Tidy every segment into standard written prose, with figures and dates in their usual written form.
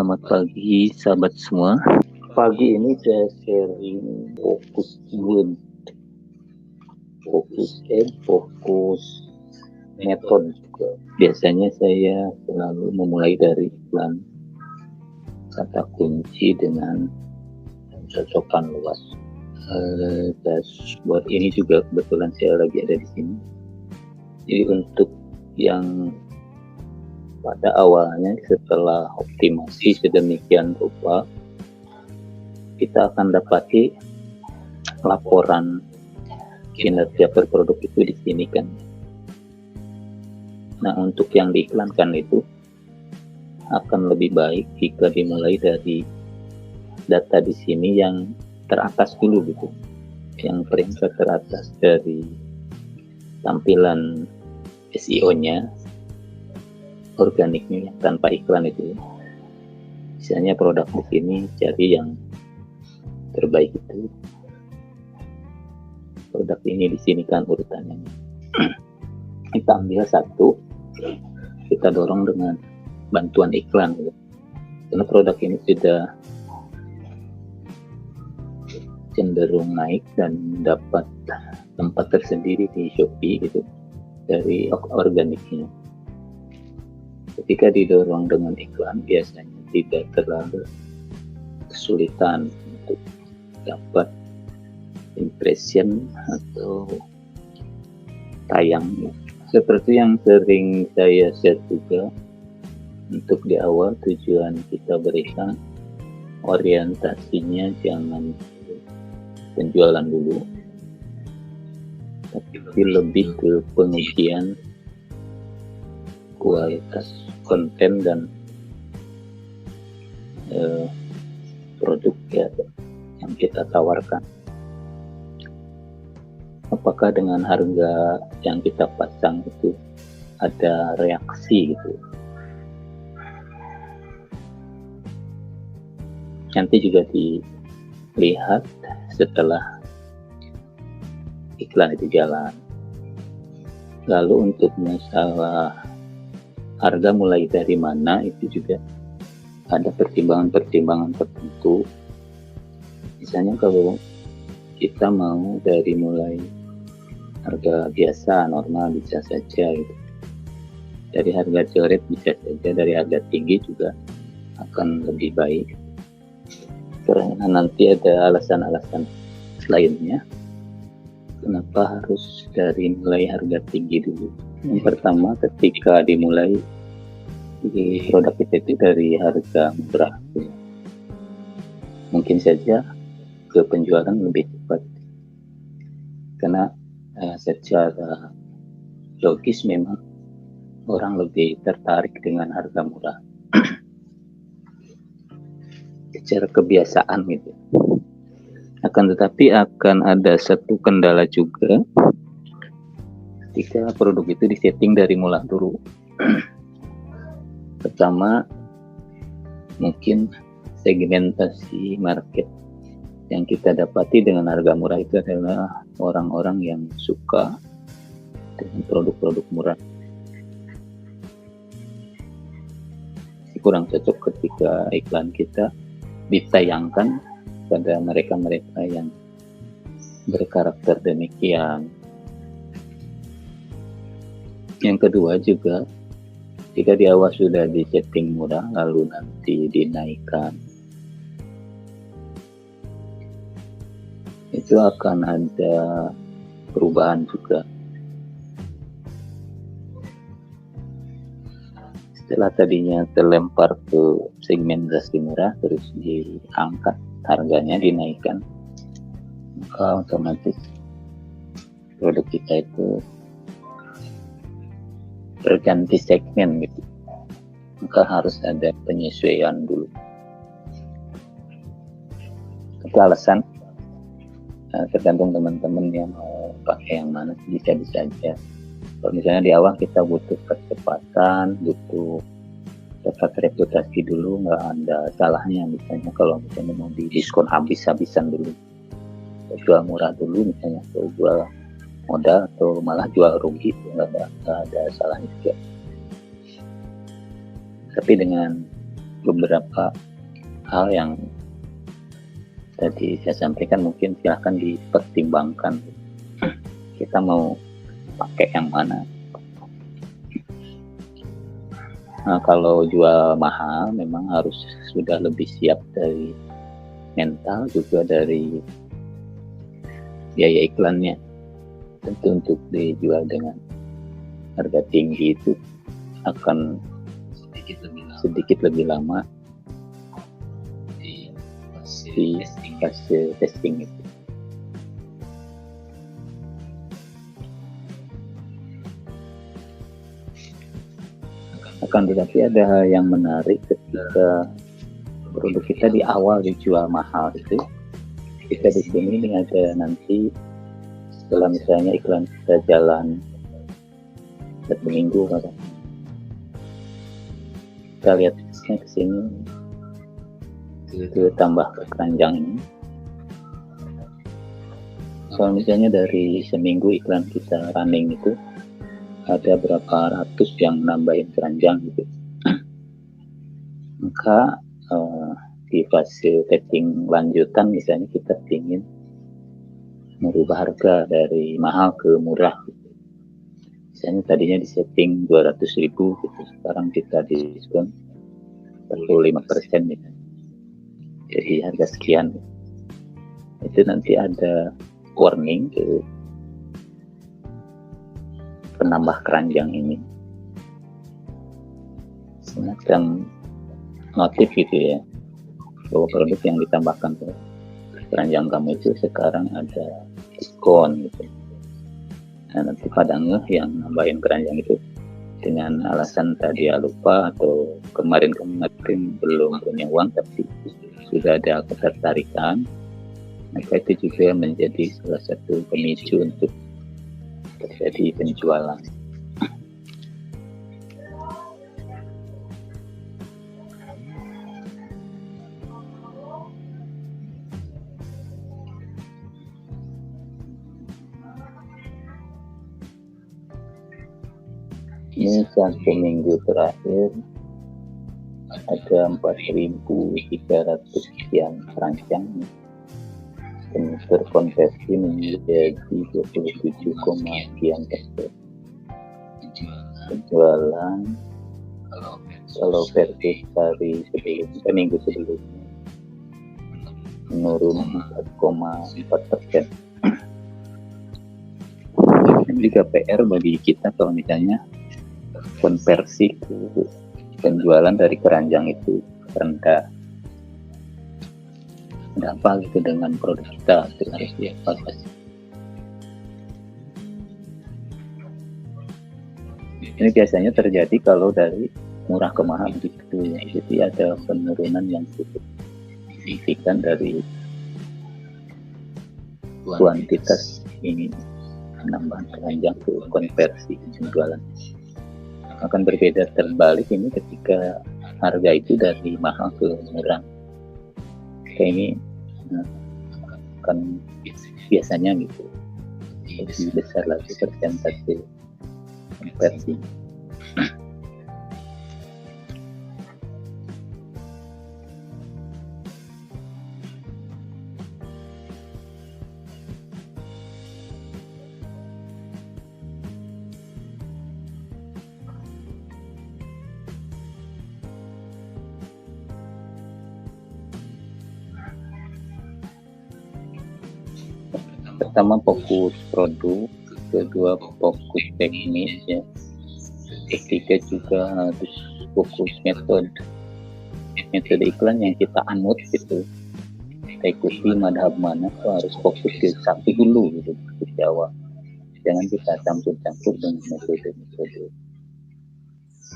Selamat pagi sahabat semua. Pagi ini saya sharing fokus metode juga. Biasanya saya selalu memulai dari iklan kata kunci dengan cocokan luas. Dashboard ini juga kebetulan saya lagi ada di sini. Jadi untuk yang pada awalnya setelah optimasi sedemikian rupa, kita akan dapati laporan kinerja per produk itu di sini kan. Nah, untuk yang diiklankan itu akan lebih baik jika dimulai dari data di sini yang teratas dulu gitu. Yang peringkat teratas dari tampilan SEO-nya, organiknya tanpa iklan itu. Misalnya produk di sini cari yang terbaik itu. Produk ini di sini kan urutannya. Kita ambil satu, kita dorong dengan bantuan iklan gitu. Karena produk ini sudah cenderung naik dan dapat tempat tersendiri di Shopee gitu dari organiknya. Ketika didorong dengan iklan biasanya tidak terlalu kesulitan untuk dapat impression atau tayang. Seperti yang sering saya share juga, untuk di awal tujuan kita berikan orientasinya jangan penjualan dulu, tapi lebih ke pengujian kualitas konten dan produk ya, yang kita tawarkan. Apakah dengan harga yang kita pasang itu ada reaksi gitu. Nanti juga dilihat setelah iklan itu jalan. Lalu untuk masalah harga mulai dari mana itu juga ada pertimbangan-pertimbangan tertentu. Misalnya kalau kita mau dari mulai harga biasa normal bisa saja gitu. Dari harga coret bisa saja, dari harga tinggi juga akan lebih baik. Karena nanti ada alasan-alasan lainnya kenapa harus dari mulai harga tinggi dulu. Yang pertama, ketika dimulai di produk kita itu dari harga murah, mungkin saja ke penjualan lebih cepat, karena secara logis memang orang lebih tertarik dengan harga murah secara kebiasaan gitu. Akan tetapi akan ada satu kendala juga ketika produk itu disetting dari murah dulu. Pertama, mungkin segmentasi market yang kita dapati dengan harga murah itu adalah orang-orang yang suka dengan produk-produk murah. Kurang cocok ketika iklan kita ditayangkan pada mereka-mereka yang berkarakter demikian. Yang kedua juga, jika di awal sudah disetting murah lalu nanti dinaikkan, itu akan ada perubahan juga. Setelah tadinya terlempar ke segmentasi murah terus diangkat harganya, dinaikkan, maka otomatis produk kita itu berganti segmen gitu. Maka harus ada penyesuaian dulu. Itu alasan, tergantung teman-teman yang mau pakai yang mana, bisa-bisa aja. Kalau misalnya di awal kita butuh kecepatan, butuh dapat reputasi dulu, nggak ada salahnya misalnya kalau misalnya mau di diskon habis-habisan dulu, jual murah dulu misalnya, atau jual modal atau malah jual rugi, nggak ada salahnya juga. Tapi dengan beberapa hal yang tadi saya sampaikan mungkin silahkan dipertimbangkan. Kita mau pakai yang mana? Nah, kalau jual mahal memang harus sudah lebih siap dari mental, juga dari biaya iklannya. Tentu untuk dijual dengan harga tinggi itu akan sedikit lebih lama di fase testing itu. Akan tetapi ada hal yang menarik ketika produk kita di awal dijual mahal itu. Kita di sini ini ada nanti setelah misalnya iklan kita jalan 1 minggu, kita lihat ke sini ke tambah keranjang ini. Kalau misalnya dari seminggu iklan kita running itu ada berapa ratus yang nambahin keranjang gitu, maka di fase testing lanjutan misalnya kita ingin merubah harga dari mahal ke murah gitu. Misalnya tadinya di setting 200.000 gitu, sekarang kita diskon 45% gitu. Jadi harga sekian gitu. Itu nanti ada warning ke penambah keranjang ini, semacam notif gitu ya, bahwa produk yang ditambahkan ke keranjang kamu itu sekarang ada diskon gitu. Nah, nanti pada yang nambahin keranjang itu dengan alasan tadi ya lupa atau kemarin belum punya uang tapi sudah ada ketertarikan, maka itu juga menjadi salah satu pemicu untuk terjadi penjualan. Ini 1 minggu terakhir ada 4.300 sekian keranjang dan terkonversi menjadi 27,sekian%. Penjualan kalau versus hari sebelumnya, minggu sebelumnya menurun 4,4%. Ini juga PR bagi kita kalau misalnya konversi ke penjualan dari keranjang itu rendah. Ada apa gitu dengan produk kita, itu harus dievaluasi. Ini biasanya terjadi kalau dari murah ke mahal gitu ya. Jadi ada penurunan yang cukup signifikan dari kuantitas ini, penambahan keranjang ke konversi penjualan. Akan berbeda terbalik ini ketika harga itu dari mahal ke murah. Kayak ini akan biasanya gitu lebih besar lagi persentase konversi. Pertama fokus produk, kedua fokus teknis ya, ketiga juga harus fokus metode iklan yang kita anut gitu, kita ikuti madhab mana, itu harus fokus ke satu dulu gitu di awal, jangan kita campur-campur dengan metode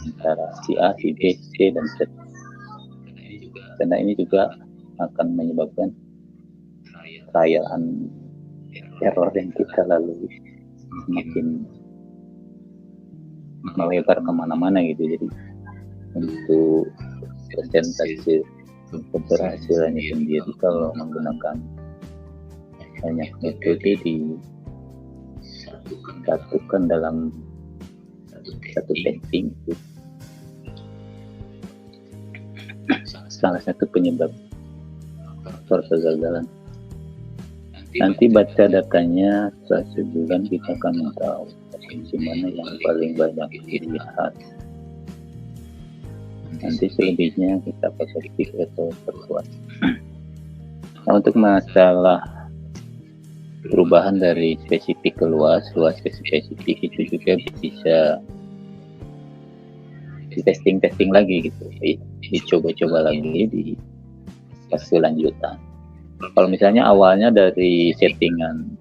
antara si A, si B, C dan Z, karena ini juga akan menyebabkan trial and error yang kita lalui semakin melebar kemana-mana gitu. Jadi untuk persentase keberhasilannya sendiri kalau menggunakan banyak metode disatukan dalam satu testing itu salah satu penyebab faktor kegagalan. Nanti baca datanya setelah sebulan kita akan tahu posisi mana yang paling banyak dilihat. Nanti selebihnya kita pakai stick atau perkuat. Nah, untuk masalah perubahan dari spesifik ke luas ke spesifik itu juga bisa di testing lagi gitu, dicoba-coba lagi di fase lanjutan. Kalau misalnya awalnya dari settingan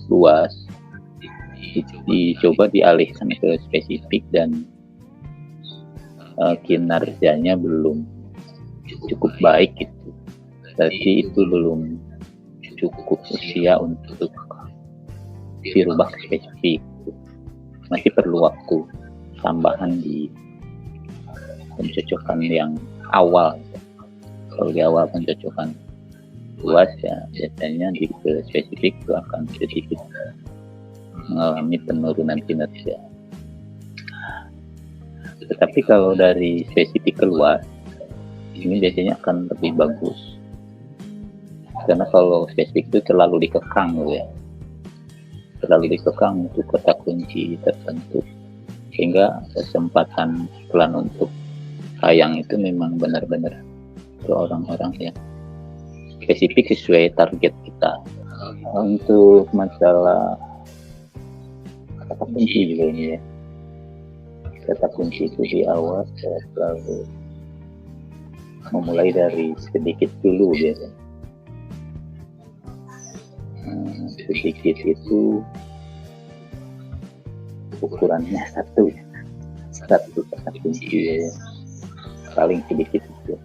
luas dicoba dialihkan ke spesifik dan kinerjanya belum cukup baik gitu, berarti itu belum cukup usia untuk dirubah ke spesifik, masih perlu waktu tambahan di pencocokan yang awal. Kalau di awal pencocokan luas ya biasanya di ke spesifik itu akan sedikit mengalami penurunan kinerja. Tetapi kalau dari spesifik ke luas ini biasanya akan lebih bagus, karena kalau spesifik itu terlalu dikekang ya, terlalu dikekang untuk kata kunci tertentu, sehingga kesempatan iklan untuk tayang itu memang benar-benar ke orang-orang yang spesifik sesuai target kita. Untuk masalah kata kunci juga ini ya, kata kunci itu di awal saya selalu memulai dari sedikit dulu biasanya. Sedikit itu ukurannya satu kata kunci ya, paling sedikit itu.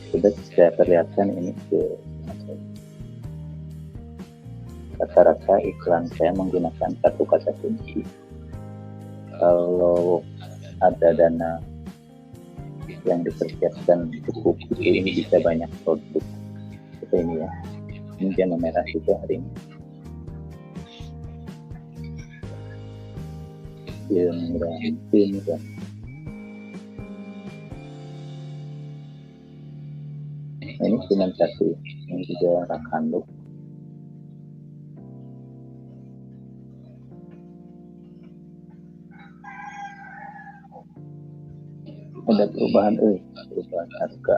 Sudah saya perlihatkan ini ke rata-rata iklan saya menggunakan satu kata kunci. Kalau ada dana yang dipersiapkan cukup, ini bisa banyak produk seperti ini ya. Ini dia merah juga hari ini. Film. Ini cuma satu, ini juga rak handuk. Ada perubahan harga.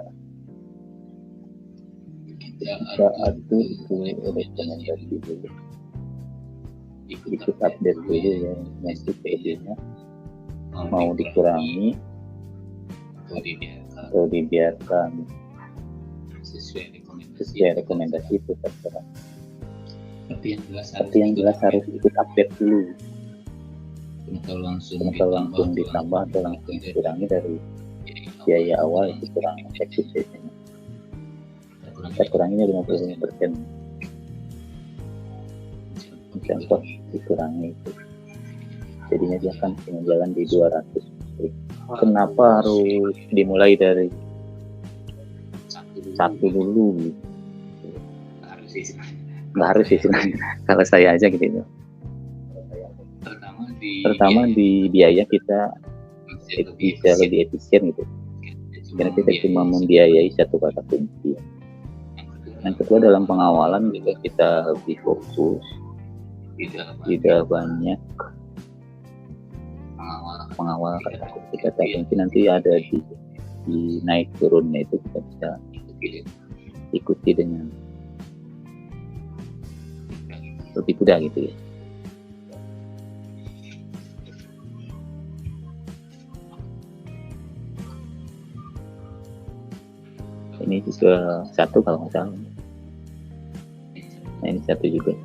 Kita atur itu rekomendasi dulu, ikut update dulu ya, nanti PD-nya mau dikurangi atau dibiarkan sesuai rekomendasi itu terserah. Tapi yang jelas harus ikut update dulu. Kalau langsung ditambah atau langsung dikurangi dari biaya awal itu kurang efektif biasanya. Kita kuranginya 55%. Contoh dikurangi itu, jadinya dia akan jalan di 200. Kenapa harus dimulai dari satu dulu gitu? Nggak harus sih sebenarnya. Kalau saya aja gitu. Pertama di biaya kita bisa lebih efisien gitu, karena kita cuma membiayai satu kata kunci. Yang kedua dalam pengawalan juga kita lebih fokus, tidak banyak pengawal kata kunci nanti ada di naik turunnya itu kita bisa ikuti dengan lebih mudah gitu ya. Ini juga satu kalau nggak salah. Nah ini satu juga.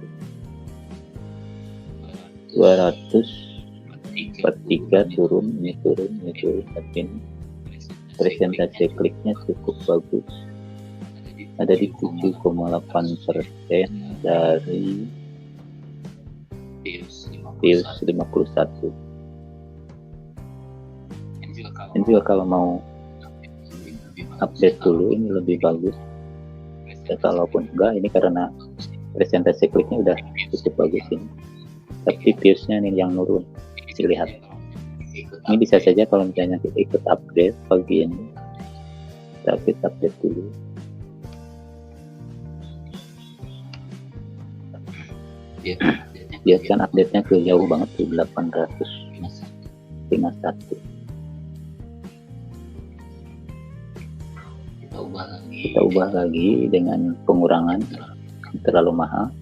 243 turun, ini turun. Tapi ini presentasi kliknya cukup bagus. Ada di 7,8% dari views 51. Ini juga kalau mau update dulu ini lebih bagus ya, kalaupun enggak ini karena presentasi kliknya udah cukup bagus ini, tapi viewsnya nih yang nurun dilihat. Ini bisa saja kalau misalnya kita ikut update pagi ini kita update dulu. Biarkan update-nya ke jauh banget tuh 851. Kita ubah lagi dengan pengurangan terlalu mahal.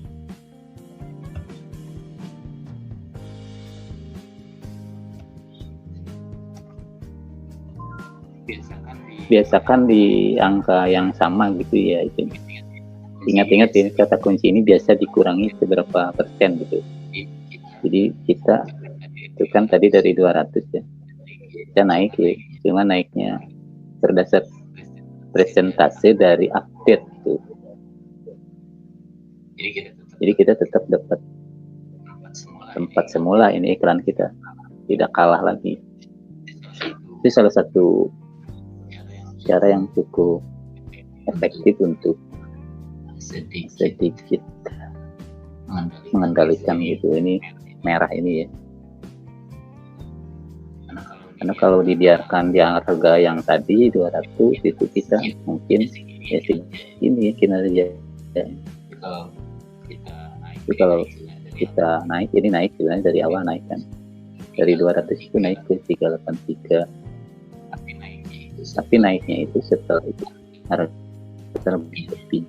Biasakan di angka yang sama gitu ya. Itu ingat-ingat ini kata kunci ini biasa dikurangi seberapa persen gitu. Jadi kita itu kan tadi dari 200 ya, kita naik ya, cuma naiknya berdasar presentase dari update tuh. Jadi kita tetap dapat tempat semula, ini iklan kita tidak kalah lagi. Itu salah satu cara yang cukup efektif untuk sedikit mengendalikan gitu. Ini merah ini ya, karena kalau dibiarkan di harga yang tadi 200 itu kita mungkin ya ini kinerja ya. Itu kalau kita naik, ini naik sebenarnya dari awal naik kan, dari 200 itu naik ke 383, tapi naiknya itu setelah itu harga lebih.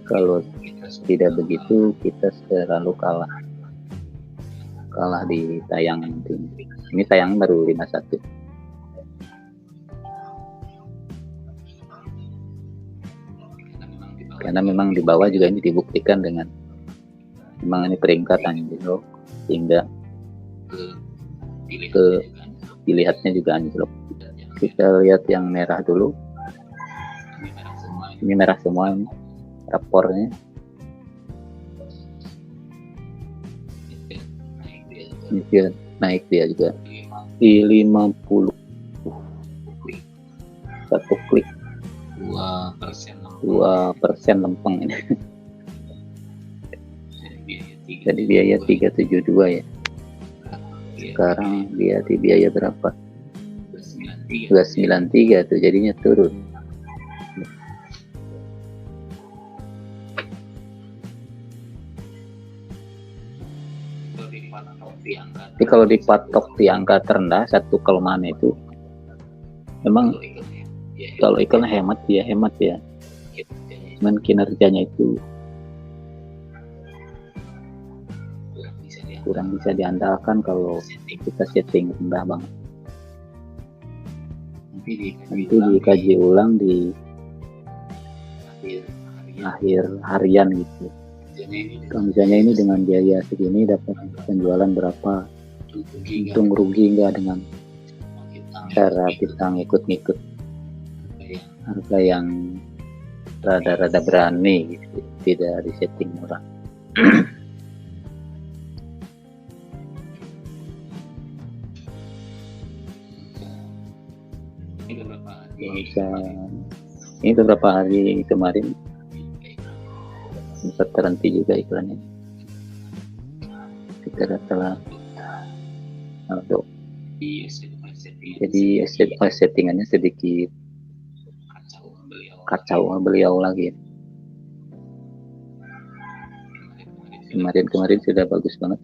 Kalau tidak begitu kita selalu kalah di tayangan ini. Ini tayangan baru 51. Karena memang di bawah juga ini dibuktikan dengan memang ini peringkat anjlok, sehingga dilihatnya juga anjlok. Kita lihat yang merah dulu. Ini merah semua ini rapornya. Ini dia naik dia juga di 50 satu klik 2% lempeng ini. Jadi biaya 372 ya. Sekarang dia di biaya berapa? 293 tuh, jadinya turun. Tapi kalau dipatok di angka terendah, satu kelemahan itu memang kalau iklan hemat ya, cuman kinerjanya itu kurang bisa diandalkan kalau kita setting rendah banget. Nanti dikaji ulang di akhir harian gitu. Kalau misalnya ini dengan biaya segini dapat penjualan berapa, untung rugi enggak dengan cara kita ngikut-ngikut harga yang rada-rada berani gitu, tidak disetting murah. Ini beberapa hari kemarin sempat terhenti juga iklannya. Kita telah jadi settingannya sedikit kacau beliau lagi. Kemarin sudah bagus banget.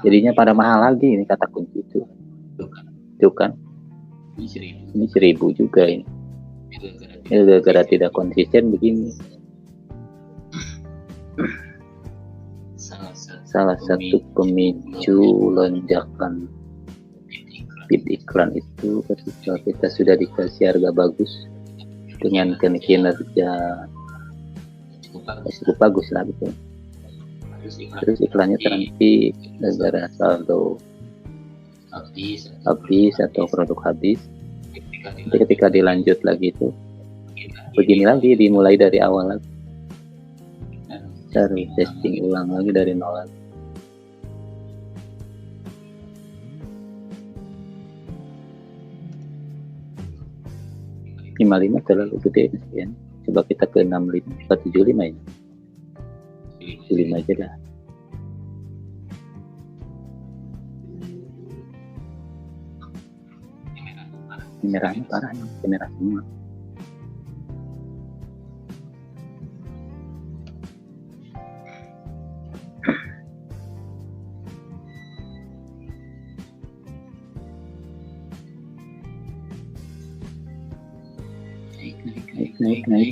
Jadinya pada mahal lagi ini kata kunci itu. Itu kan. Ini 1000 juga ini. Gara-gara tidak konsisten begini. Salah satu pemicu lonjakan feed iklan itu ketika kita sudah dikasih harga bagus dengan kinerja cukup bagus lah gitu. Terus iklannya terhenti gara-gara saldo habis atau produk habis. Jadi ketika dilanjut lagi itu begini lagi, dimulai dari awal lagi, cari testing ulang lagi dari nol lagi. 55 terlalu gede ya. Coba kita ke 65 475 ya. Film aja dah. Merahnya parah nih, merah semua. Naik.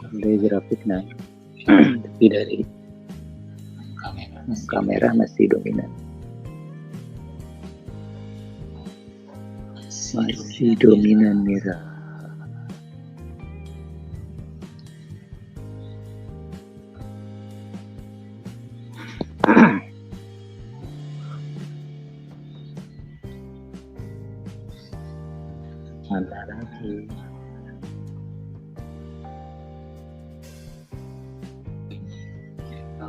Dari grafik naik, tapi dari kamera masih dominan. Masih dominan merah. Mana lagi?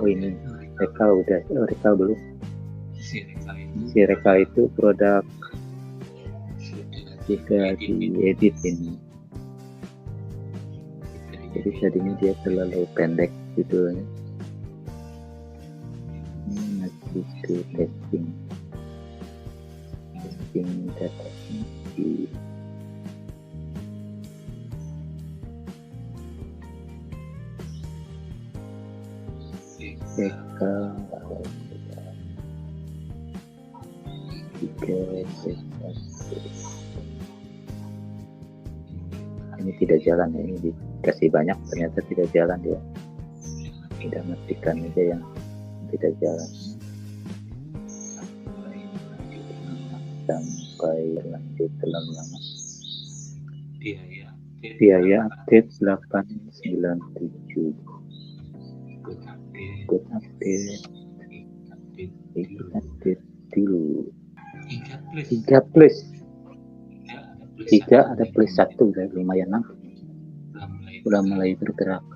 Oh ini Reka udah, Reka belum. Si Reka itu produk juga diedit ini. Jadi tadinya dia terlalu pendek judulnya. Ini masih ke testing data di Reka 3 ini tidak jalan ya, ini dikasih banyak ternyata tidak jalan dia. Tidak matikan aja yang tidak jalan sampai lanjut terlalu lama. Biaya update 897. Ikut update dulu. 3 plus 3 ada plus 1 udah lumayan lah, udah mulai bergerak.